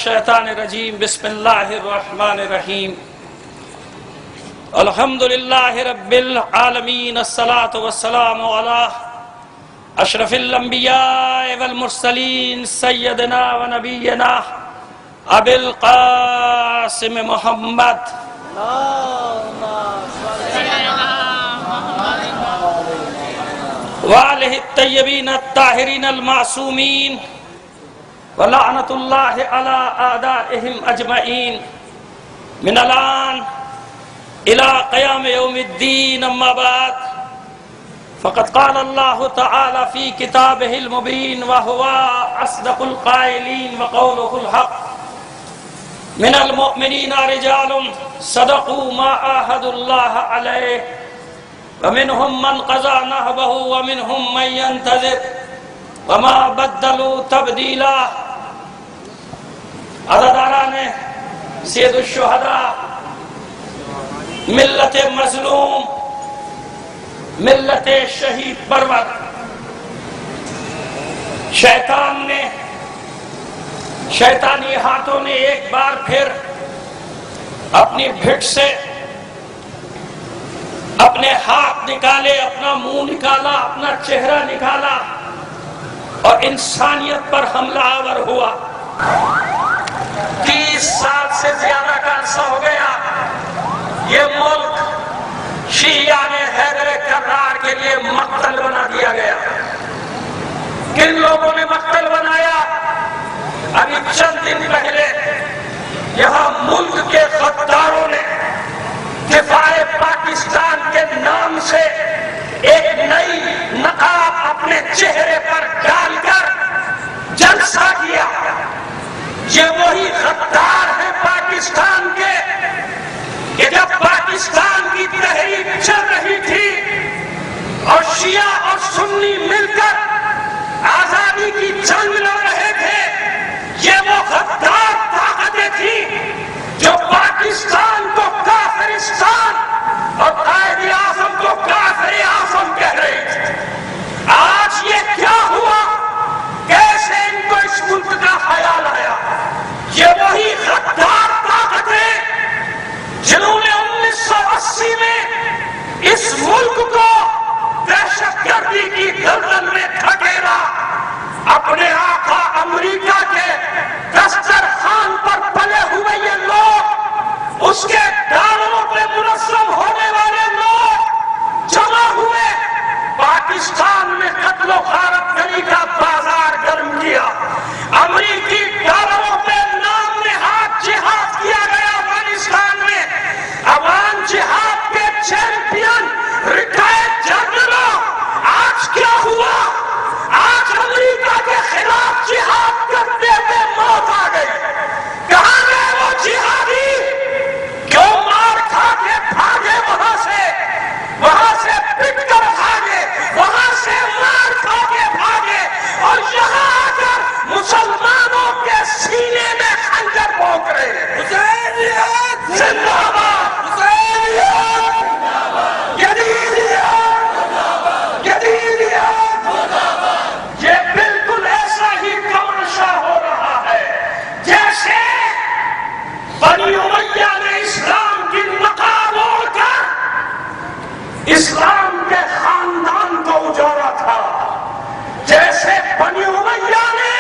الشیطان الرجیم بسم اللہ الرحمن الرحیم الحمدللہ رب العالمین الصلاة والسلام علی اشرف الانبیاء والمرسلین سیدنا و نبینا ابی القاسم محمد وآلہ الطیبین الطاہرین المعصومین ولعنت اللہ علی اعدائہم اجمعین من الان الى قیام یوم الدین اما بعد فقد قال اللہ تعالی فی کتابہ المبین وہو اصدق القائلین وقولہ الحق من المؤمنین رجال صدقوا ما عاہدوا اللہ علیہ ومنهم من قضى نحبه ومنهم من ينتظر وما بدلوا تبدیلا. عزاداران سید الشہداء، ملت مظلوم، ملت شہید پرور، شیطان نے، شیطانی ہاتھوں نے ایک بار پھر اپنی بھٹ سے اپنے ہاتھ نکالے، اپنا منہ نکالا، اپنا چہرہ نکالا اور انسانیت پر حملہ آور ہوا. 30 سال سے زیادہ کا عرصہ ہو گیا یہ ملک شیعہ نے حیدر کرار کے لیے مقتل بنا دیا گیا. کن لوگوں نے مقتل بنایا؟ ابھی چند دن پہلے یہاں ملک کے غداروں نے دفاع پاکستان کے نام سے ایک نئی نقاب اپنے چہرے پر ڈال کر جلسہ کیا. یہ وہی غدار ہیں پاکستان کے کہ جب پاکستان کی تحریک چل رہی تھی اور شیعہ اور سنی مل کر آزادی کی جنگ لڑ رہے تھے، یہ وہ غدار طاقتیں تھیں جو پاکستان کو کافرستان اور قائد اعظم کو کافر اعظم کہہ رہے تھے. آج یہ کیا ہوا؟ کیسے ان کو اس ملک کا خیال آیا؟ یہ وہی غدار طاقتیں جنہوں نے 1980 میں اس ملک کو دہشت گردی کی گردن میں دھکیلا. اپنے آقا امریکہ کے دسترخوان پر پلے ہوئے یہ لوگ، اس کے ڈالروں پہ منظم ہونے والے لوگ جمع ہوئے، پاکستان میں قتل و غارت گری کا بازار گرم کیا. امریکی ڈالروں پہ نام نہاد جہاد کیا گیا افغانستان میں. افغان جہاد کے چیمپئن ریٹائرڈ جنرلوں، آج کیا ہوا؟ آج امریکہ کے خلاف جہاد کرتے ہوئے موت آ گئی. کہاں گئے وہ جہادی؟ کیوں مار کھا کے بھاگے وہاں سے پٹ کر بھاگے، وہاں سے مار کھا کے بھاگے اور یہاں آ کر مسلمانوں کے سینے میں خنجر بھونک رہے ہیں. حسینیت زندہ باد، حسینیت جدیدیت، جدیدیت. یہ بالکل ایسا ہی تماشا ہو رہا ہے جیسے بنی امیہ نے اسلام کی نقاب اوڑھ کر اسلام کے خاندان کو اجاڑا تھا، جیسے بنی امیہ نے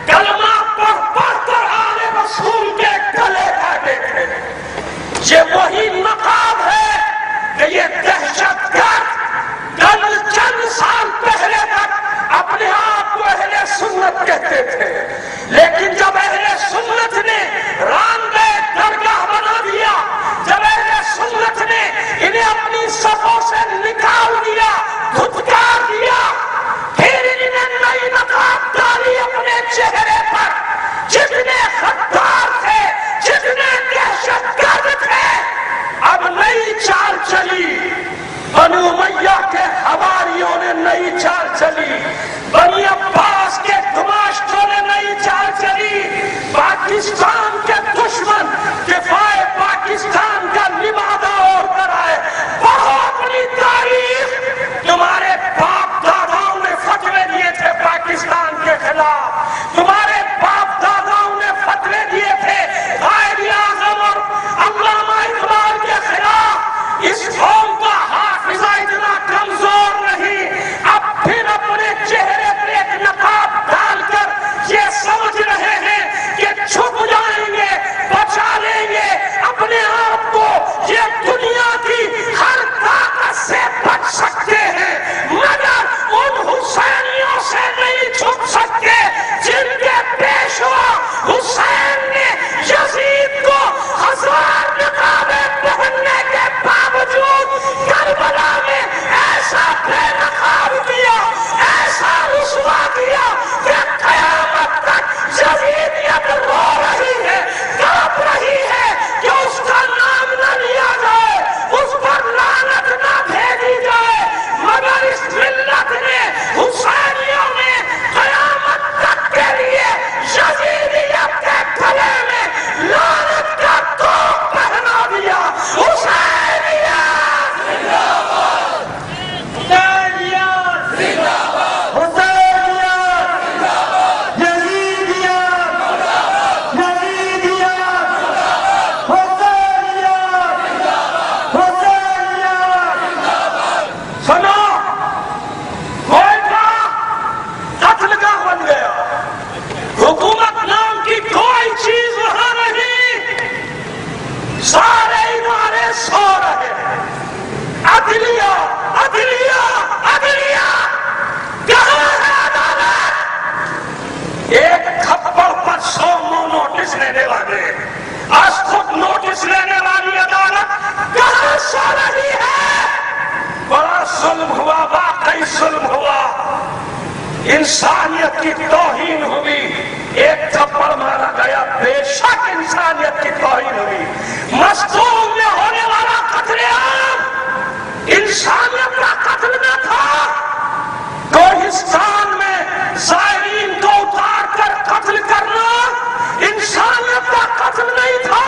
کلمہ پڑھ کر آل رسول کے گلے کاٹے تھے. یہ وہی نقاب ہے کہ یہ دہشت گرد کل چند سال پہلے تک اپنے آپ کو اہل سنت کہتے تھے، لیکن جب اہل سنت نے راندے درگاہ بنا دیا، جب اہل سنت نے انہیں اپنی صفوں سے نکال دیا، دھتکار دیا، پھر انہیں نئی نقاب ڈالی اپنے چہرے پر. جتنے غدار تھے، جتنے دہشت گرد تھے، اب نئی چال چلی. بنو امیہ کے حواریوں نے نئی چال چلی، بنی عباس کے گماشتوں نے نئی چال چلی. پاکستان کے دشمن دفاع پاکستان کا لبادہ اوڑھ کر آئے. پڑھو اپنی تاریخ، تمہارے باپ داداؤں نے فتوے دیے تھے پاکستان کے خلاف، تمہارے باپ داداؤں نے فتوے ظلم ہوا، واقعی ظلم ہوا، انسانیت کی توہین ہوئی، ایک تھپڑ مارا گیا، بے شک انسانیت کی توہین ہوئی۔ مستور میں ہونے والا قتل عام انسانیت کا قتل نہ تھا۔ کوہستان میں زائرین کو اتار کر قتل کرنا انسانیت کا قتل نہیں تھا۔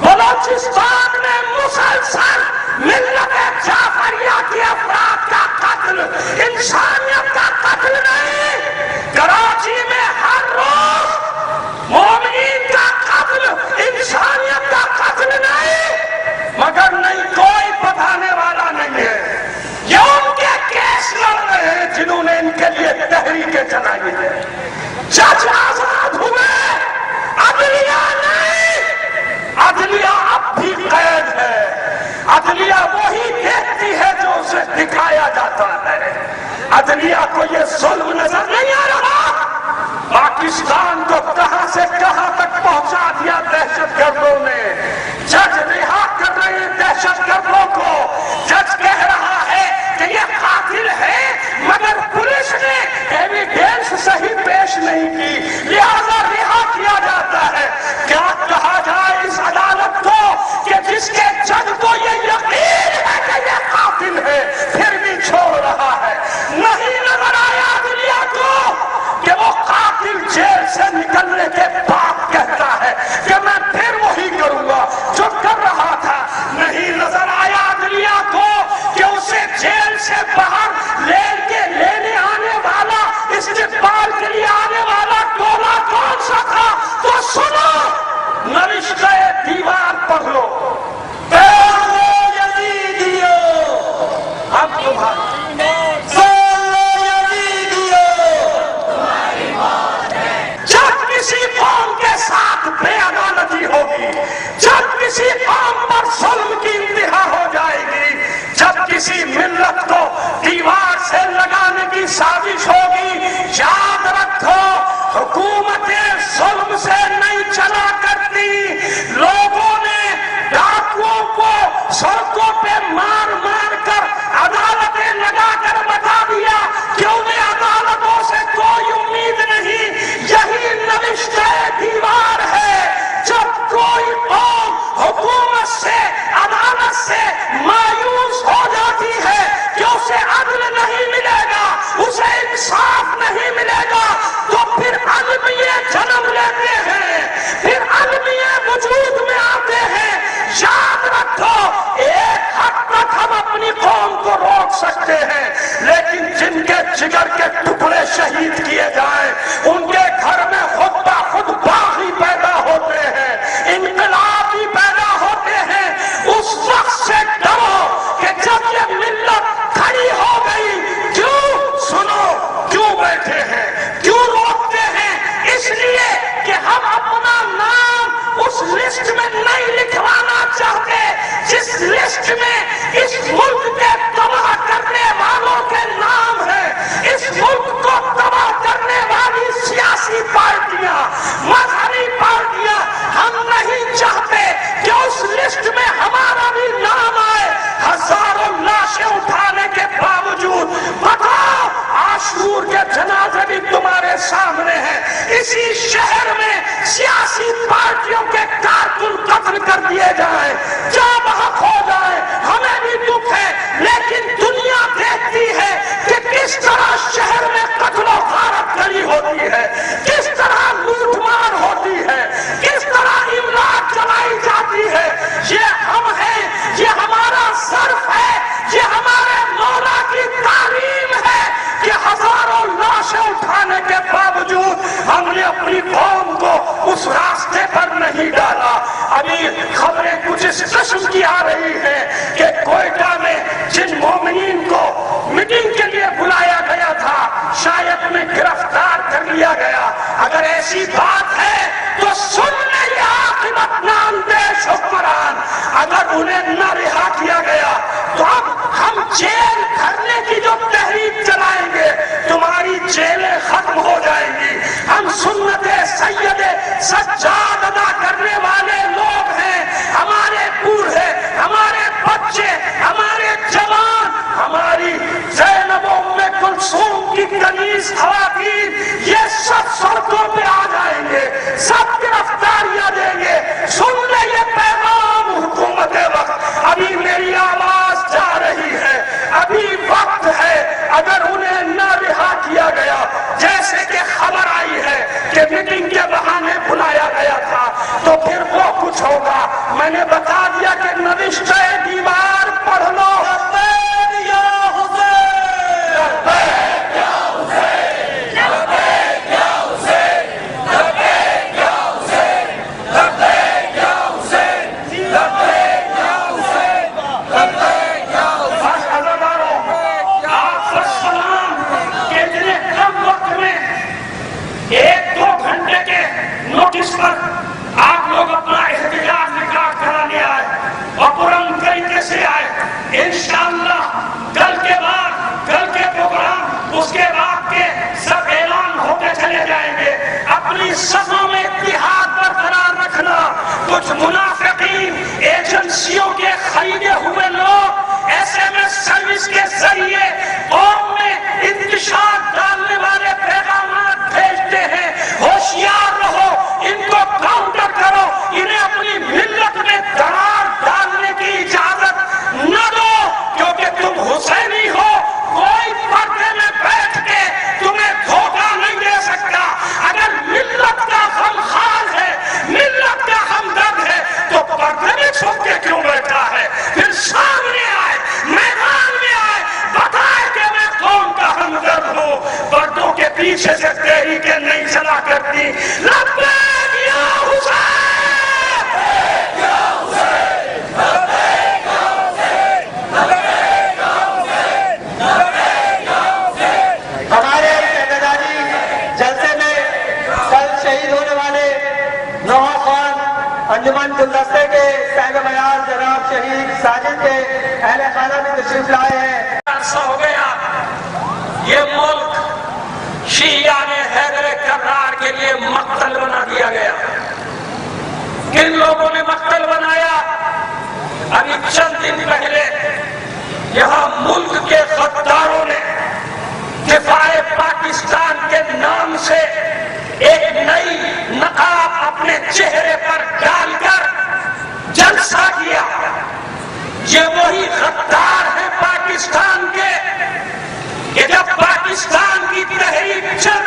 بلوچستان میں مسلسل ملت جعفریہ کے افراد کا قتل انسانیت کا قتل نہیں۔ کراچی میں ہر روز مومنین کا قتل انسانیت کا قتل نہیں، مگر نہیں کوئی بتانے والا نہیں ہے۔ یہ ان کے کیس لڑ رہے ہیں جنہوں نے ان کے لیے تحریکیں چلائی ہیں۔ جج آزاد ہوئے، عدلیہ نہیں، عدلیہ اب بھی قید ہے۔ عدلیہ وہی دیکھتی ہے جو اسے دکھایا جاتا ہے۔ عدلیہ کو یہ ظلم نظر نہیں آ رہا۔ پاکستان کو کہاں سے کہاں تک پہنچا دیا دہشت گردوں نے۔ جج رہا کر رہے ہیں دہشت گردوں کو۔ جج کہہ رہا ہے کہ یہ قاتل ہے، مگر پولیس نے ایویڈنس صحیح پیش نہیں کی، لہذا رہا کیا جاتا ہے۔ کیا کہا جائے اس عدالت کو کہ جس کے جج کو یہ یقین ہے کہ یہ قاتل ہے پھر بھی چھوڑ رہا ہے؟ نہیں نظر آیا عدلیہ کو کہ وہ قاتل جیل سے نکلنے کے بعد کہتا ہے کہ میں پھر وہی کروں گا جو کر رہا تھا۔ نہیں نظر آیا عدلیہ کو کہ اسے جیل سے باہر لینے آنے والا، استقبال کے لیے آنے والا ٹولہ کون سا تھا؟ تو سنو، نوشتہ دیوار پڑھ لو۔ اب تمہاری کسی قوم کے ساتھ بے عدالتی ہوگی، جب کسی قوم پر ظلم کی انتہا ہو جائے گی، جب کسی ملت کو دیوار سے لگانے کی سازش ہوگی، یاد رکھو حکومتیں ظلم سے نہیں چلا کرتی۔ لوگوں نے ڈاکوؤں کو سڑکوں پہ مار مار کر عدالتیں لگا کر بتا دیا کہ انہیں عدالتوں سے کوئی امید نہیں۔ یہی نوشتہ دیوار ہے۔ جب کوئی قوم حکومت سے، عدالت سے مایوس ہو جاتی ہے کہ اسے عدل نہیں ملے گا، اسے انصاف نہیں ملے گا، تو پھر عدلیے جنم لیتے ہیں، پھر عدلیے وجود میں آتے ہیں۔ یاد رکھو، ایک حد تک ہم اپنی قوم کو روک سکتے ہیں، لیکن جن کے جگر کے ٹکڑے شہید کیے جائیں ان کے گھر میں خود بخود باغی پیدا ہوتے ہیں، انقلابی پیدا ہوتے ہیں۔ اس وقت سے ڈرو کہ جب یہ ملت کھڑی ہو گئی، کیوں سنو، کیوں بیٹھے ہیں، کیوں روکتے ہیں؟ اس لیے کہ ہم اپنا نام اس لسٹ میں نہیں لکھوانا چاہتے جس لسٹ میں اس ملک کے تباہ کرنے والوں کے نام ہیں۔ اس ملک کو تباہ کرنے والی سیاسی پارٹیاں، مذہبی پارٹیاں، ہم نہیں چاہتے کہ اس لسٹ میں ہمارا بھی نام آئے۔ ہزاروں لاشیں اٹھانے کے باوجود بتاؤ، عاشور کے جنازے بھی تمہارے سامنے ہیں، اسی شہر میں سیاسی پارٹیوں کے کارکن قتل کر دیے جائیں، جاں بحق ہو جائیں، ہمیں بھی دکھ ہے، لیکن دنیا دیکھتی ہے کہ کس طرح شہر میں قتل و غارت کری ہوتی ہے، کس طرح لوٹ مار ہوتی ہے، کس طرح املاک چلائی جاتی ہے۔ یہ ہم ہیں، یہ ہمارا صرف ہے، یہ ہمارے مولا کی تعلیم ہے کہ ہزاروں لاشیں اٹھانے کے باوجود ہم نے اپنی قوم کو اس راستے پر نہیں ڈالا۔ ابھی خبریں کچھ اس قسم کی آ رہی ہیں کہ کوئٹہ میں جن مومنین کو میٹنگ کے لیے بلایا گیا تھا شاید انہیں گرفتار کر لیا گیا۔ اگر ایسی بات ہے تو سن لیں یہ عاقبت ناندیش حکمران، اگر انہیں نہ رہا کیا گیا تو اب ہم جیل بھرنے کی جو تحریک چلائیں گے تمہاری جیلیں ختم ہو جائیں گی۔ ہم سنت سید سجاد ادا کرنے والے لوگ ہیں، ہمارے بوڑھے، ہمارے انشاءاللہ کل کے پروگرام اس کے بعد کے سب اعلان ہوتے چلے جائیں گے. اپنی صفوں میں اتحاد برقرار رکھنا. کچھ منافقین ایجنسیوں کے خریدے ہوئے لوگ ایس ایم ایس سروس کے ذریعے قوم میں انتشار ڈالنے والے پیغامات بھیجتے ہیں. ہوشیار رہو، ان کو کاؤنٹر کرو، انہیں اپنی ملت میں درار ڈالنے کی اجازت نہ دو، کیونکہ تم حسینی ہو. کوئی پردے میں بیٹھ کے تمہیں دھوکہ نہیں دے سکتا. اگر ملت کا غمخوار ہے، ملت کا ہمدرد ہے، تو پردے میں چھپ کے کیوں بیٹھا ہے؟ پھر سامنے آئے، میدان میں آئے، بتائے کہ میں قوم کا ہمدرد ہوں. پردوں کے پیچھے سے تحریکیں نہیں چلا کرتی. لبیک یا حسین، یا حسین، لبیک یا حسین، لبیک یا حسین، لبیک یا حسین. ہمارے احتجاجی جلسے میں کل شہید ہونے والے نوحہ خان انجمن گلدستے کے صاحب بیان جناب شہید ساجد کے اہل خانہ بھی تشریف لائے ہیں. عرصہ ہو گیا یہ ملک شیعہ نے حیدر کرار کے لیے مقتل بنا دیا گیا. کن لوگوں نے مقتل بنایا؟ ابھی چند دن پہلے یہاں ملک کے غداروں نے دفاع پاکستان کے نام سے ایک نئی نقاب اپنے چہرے پر ڈال کر جلسہ کیا. یہ وہی غدار ہیں پاکستان کے کہ جب پاکستان کی تحریک چل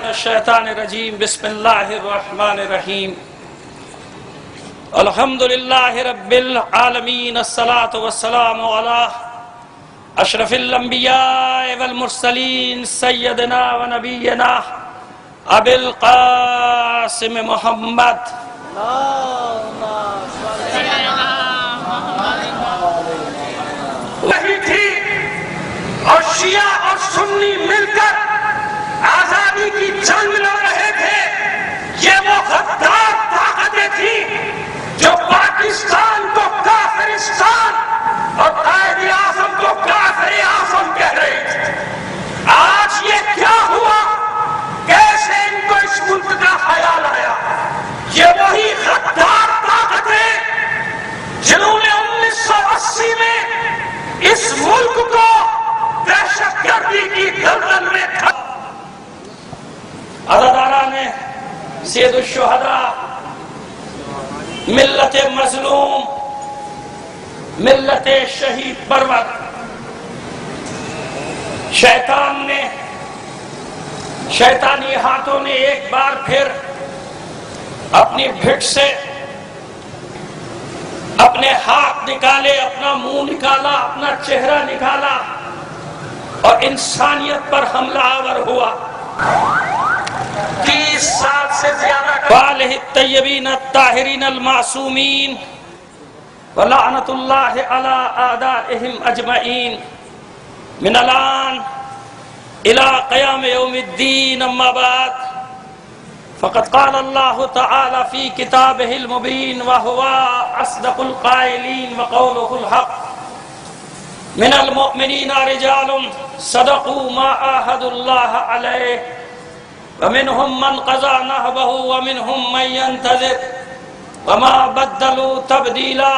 الشیطان الرجیم بسم اللہ الرحمن الرحیم الحمدللہ رب العالمین الصلاة والسلام علی اشرف الانبیاء والمرسلین سیدنا و نبینا ابی القاسم محمد. وہی تھی اور شیعہ اور سنی مل کر آزادی کی جنگ لڑ رہے تھے. یہ وہ غدار طاقتیں تھیں جو پاکستان کو کافرستان اور قائد اعظم کو کافر اعظم کہہ رہی تھی. آج یہ کیا ہوا؟ کیسے ان کو اس ملک کا خیال آیا؟ یہ وہی غدار طاقتیں جنہوں نے 1980 میں اس ملک کو دہشت گردی کی دلدل میں عزاداران سید الشہداء، ملت مظلوم، ملت شہید پرور، شیطان نے، شیطانی ہاتھوں نے ایک بار پھر اپنی بھٹ سے اپنے ہاتھ نکالے، اپنا منہ نکالا، اپنا چہرہ نکالا اور انسانیت پر حملہ آور ہوا. 30 سال سے زیادہ والہ الطیبین الطاہرین المعصومین ولعنت اللہ علی اعدائہم اجمعین من الان الى قیام یوم الدین. اما بعد فقد قال اللہ تعالی فی کتابہ المبین وہو اصدق القائلین وقولہ الحق من المؤمنین رجال صدقوا ما عاہدوا اللہ علیہ ومنهم من قضى نحبه ومنهم من ينتظر وما بدلوا تبديلا.